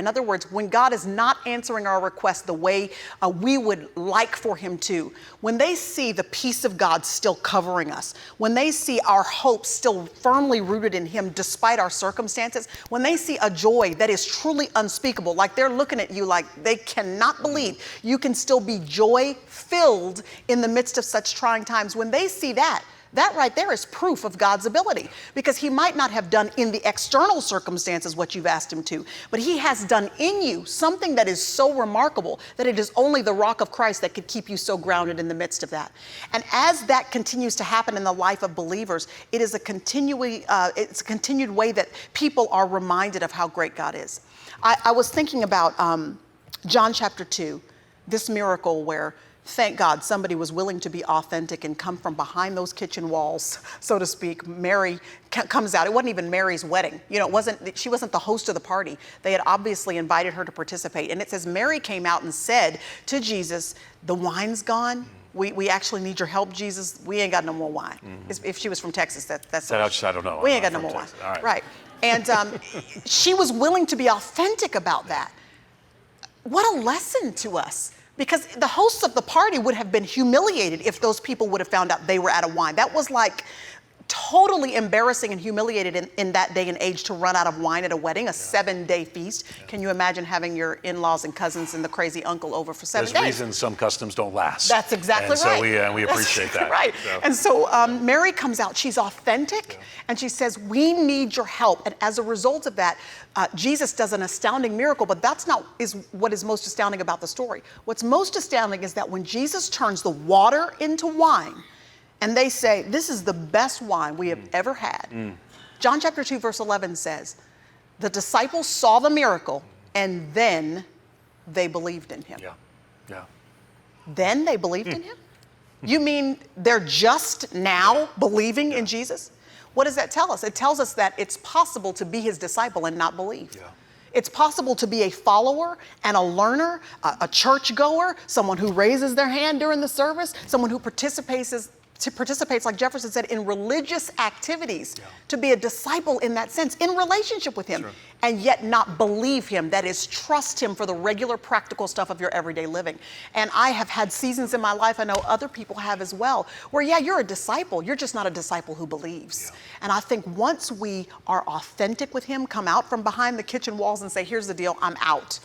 In other words, when God is not answering our requests the way we would like for him to, when they see the peace of God still covering us, when they see our hope still firmly rooted in him despite our circumstances, when they see a joy that is truly unspeakable, like they're looking at you like they cannot believe you can still be joy filled in the midst of such trying times, when they see that, that right there is proof of God's ability, because he might not have done in the external circumstances what you've asked him to, but he has done in you something that is so remarkable that it is only the rock of Christ that could keep you so grounded in the midst of that. And as that continues to happen in the life of believers, it is it's a continued way that people are reminded of how great God is. I was thinking about John chapter 2, this miracle where, thank God, somebody was willing to be authentic and come from behind those kitchen walls, so to speak. Mary comes out. It wasn't even Mary's wedding. You know, she wasn't the host of the party. They had obviously invited her to participate. And it says Mary came out and said to Jesus, the wine's gone. We actually need your help, Jesus. We ain't got no more wine. If she was from Texas, that's I don't know. We ain't got no more wine. All right. And she was willing to be authentic about that. What a lesson to us. Because the hosts of the party would have been humiliated if those people would have found out they were out of wine. That was like totally embarrassing and humiliated in that day and age, to run out of wine at a wedding, a 7-day feast. Can you imagine having your in-laws and cousins and the crazy uncle over for 7 days? There's reasons some customs don't last. That's exactly and right. So we appreciate that. Right. So. And so Mary comes out, she's authentic, and she says, we need your help. And as a result of that, Jesus does an astounding miracle, but that's not what is most astounding about the story. What's most astounding is that when Jesus turns the water into wine, and they say, this is the best wine we have ever had. John chapter 2, verse 11 says, the disciples saw the miracle, and then they believed in him. Yeah. Then they believed in him? You mean they're just now believing in Jesus? What does that tell us? It tells us that it's possible to be his disciple and not believe. It's possible to be a follower and a learner, a churchgoer, someone who raises their hand during the service, someone who participates, like Jefferson said, in religious activities, to be a disciple in that sense, in relationship with him, and yet not believe him. That is, trust him for the regular practical stuff of your everyday living. And I have had seasons in my life, I know other people have as well, where you're a disciple, you're just not a disciple who believes. And I think once we are authentic with him, come out from behind the kitchen walls and say, here's the deal, I'm out.